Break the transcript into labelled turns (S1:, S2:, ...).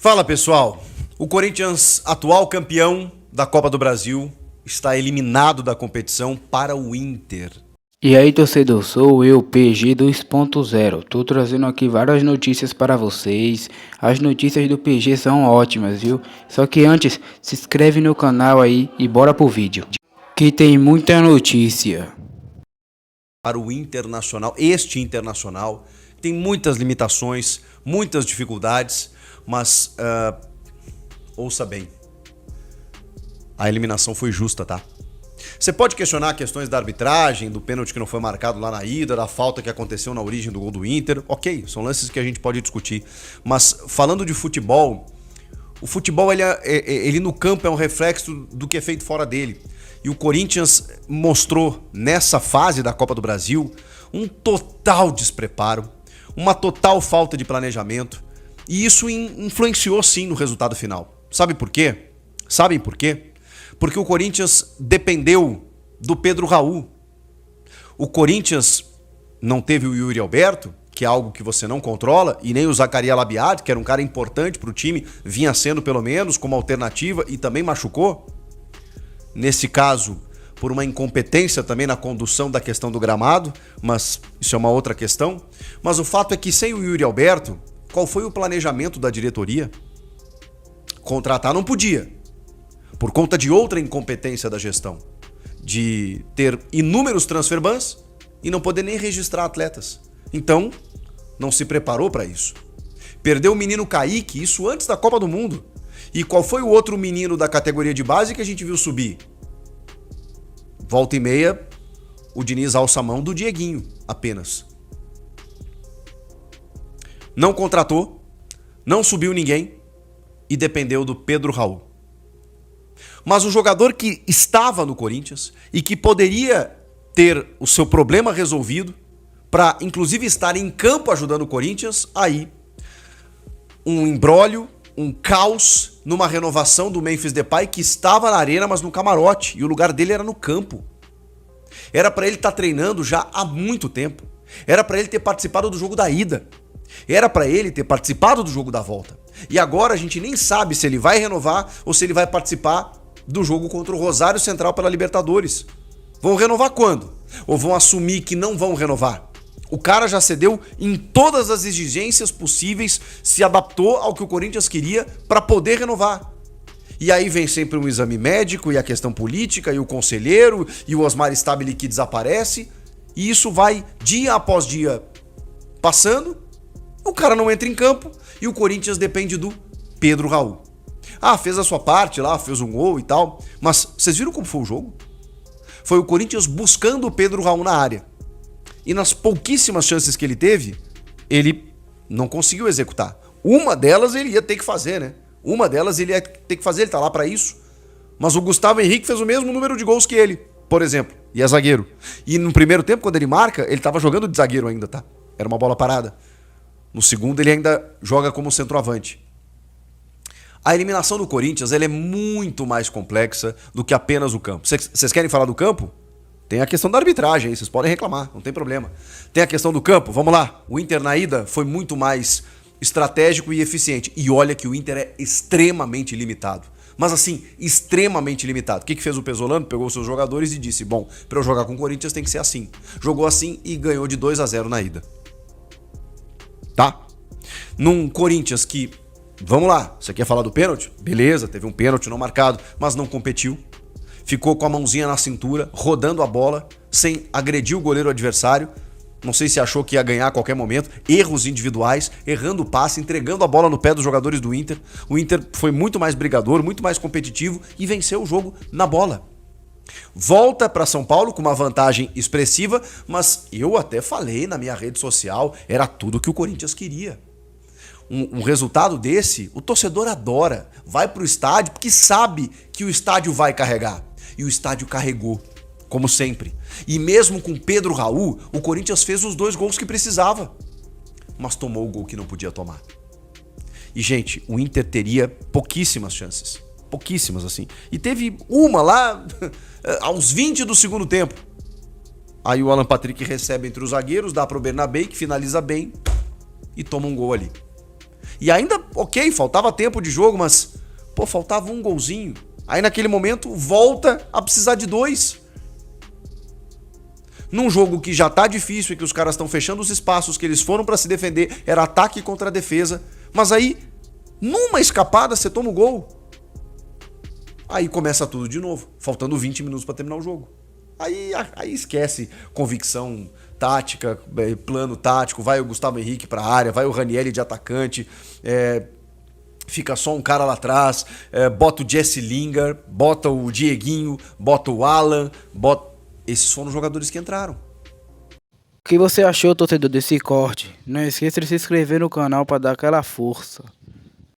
S1: Fala pessoal, o Corinthians, atual campeão da Copa do Brasil, está eliminado da competição para o Inter.
S2: E aí torcedor, sou eu, PG 2.0, tô trazendo aqui várias notícias para vocês. As notícias do PG são ótimas, viu? Só que antes, se inscreve no canal aí e bora pro vídeo, que tem muita notícia.
S1: Para o Internacional, este Internacional tem muitas limitações, muitas dificuldades, mas ouça bem, a eliminação foi justa, tá? Você pode questionar questões da arbitragem, do pênalti que não foi marcado lá na ida, da falta que aconteceu na origem do gol do Inter. Ok, são lances que a gente pode discutir. Mas falando de futebol, o futebol ele no campo é um reflexo do que é feito fora dele. E o Corinthians mostrou nessa fase da Copa do Brasil um total despreparo, uma total falta de planejamento. E isso influenciou sim no resultado final. Sabe por quê? Sabem por quê? Porque o Corinthians dependeu do Pedro Raul. O Corinthians não teve o Yuri Alberto, que é algo que você não controla, e nem o Zacarias Labiad, que era um cara importante para o time, vinha sendo pelo menos como alternativa e também machucou. Nesse caso, por uma incompetência também na condução da questão do gramado, mas isso é uma outra questão. Mas o fato é que sem o Yuri Alberto, qual foi o planejamento da diretoria? Contratar não podia. Por conta de outra incompetência da gestão, de ter inúmeros transfer bans e não poder nem registrar atletas. Então, não se preparou para isso. Perdeu o menino Kaique, isso antes da Copa do Mundo. E qual foi o outro menino da categoria de base que a gente viu subir? Volta e meia, o Diniz alça a mão do Dieguinho, apenas. Não contratou, não subiu ninguém e dependeu do Pedro Raul. Mas o jogador que estava no Corinthians e que poderia ter o seu problema resolvido para, inclusive, estar em campo ajudando o Corinthians, aí um imbróglio, um caos numa renovação do Memphis Depay que estava na arena, mas no camarote, e o lugar dele era no campo. Era para ele estar treinando já há muito tempo. Era para ele ter participado do jogo da ida. Era para ele ter participado do jogo da volta. E agora a gente nem sabe se ele vai renovar ou se ele vai participar do jogo contra o Rosário Central pela Libertadores. Vão renovar quando? Ou vão assumir que não vão renovar? O cara já cedeu em todas as exigências possíveis, se adaptou ao que o Corinthians queria para poder renovar. E aí vem sempre um exame médico e a questão política e o conselheiro e o Osmar Stabile que desaparece. E isso vai dia após dia passando, o cara não entra em campo e o Corinthians depende do Pedro Raul. Ah, fez a sua parte lá, fez um gol e tal, mas vocês viram como foi o jogo? Foi o Corinthians buscando o Pedro Raul na área. E nas pouquíssimas chances que ele teve, ele não conseguiu executar. Uma delas ele ia ter que fazer, né? Uma delas ele ia ter que fazer, ele tá lá pra isso. Mas o Gustavo Henrique fez o mesmo número de gols que ele, por exemplo, e é zagueiro. E no primeiro tempo, quando ele marca, ele tava jogando de zagueiro ainda, tá? Era uma bola parada. No segundo, ele ainda joga como centroavante. A eliminação do Corinthians ela é muito mais complexa do que apenas o campo. Vocês querem falar do campo? Tem a questão da arbitragem aí, vocês podem reclamar, não tem problema. Tem a questão do campo, vamos lá. O Inter na ida foi muito mais estratégico e eficiente. E olha que o Inter é extremamente limitado. Mas assim, extremamente limitado. O que fez o Pesolano? Pegou seus jogadores e disse, bom, para eu jogar com o Corinthians tem que ser assim. Jogou assim e ganhou de 2-0 na ida. Tá? Num Corinthians que... Vamos lá, você quer falar do pênalti? Beleza, teve um pênalti não marcado, mas não competiu. Ficou com a mãozinha na cintura, rodando a bola, sem agredir o goleiro adversário. Não sei se achou que ia ganhar a qualquer momento. Erros individuais, errando o passe, entregando a bola no pé dos jogadores do Inter. O Inter foi muito mais brigador, muito mais competitivo e venceu o jogo na bola. Volta para São Paulo com uma vantagem expressiva, mas eu até falei na minha rede social, era tudo que o Corinthians queria. Um resultado desse, o torcedor adora, vai pro estádio porque sabe que o estádio vai carregar. E o estádio carregou, como sempre. E mesmo com Pedro Raul, o Corinthians fez os 2 gols que precisava. Mas tomou o gol que não podia tomar. E, gente, o Inter teria pouquíssimas chances. Pouquíssimas, assim. E teve uma lá aos 20 do segundo tempo. Aí o Alan Patrick recebe entre os zagueiros, dá pro Bernabé, que finaliza bem e toma um gol ali. E ainda, ok, faltava tempo de jogo, mas, pô, faltava um golzinho. Aí naquele momento volta a precisar de 2. Num jogo que já tá difícil e que os caras estão fechando os espaços que eles foram pra se defender, era ataque contra defesa, mas aí, numa escapada, você toma o gol. Aí começa tudo de novo, faltando 20 minutos pra terminar o jogo. Aí esquece convicção tática, plano tático, vai o Gustavo Henrique pra área, vai o Ranieri de atacante, fica só um cara lá atrás, bota o Jesse Lingard, bota o Dieguinho, bota o Alan, esses foram os jogadores que entraram.
S2: O que você achou, torcedor, desse corte? Não esqueça de se inscrever no canal para dar aquela força.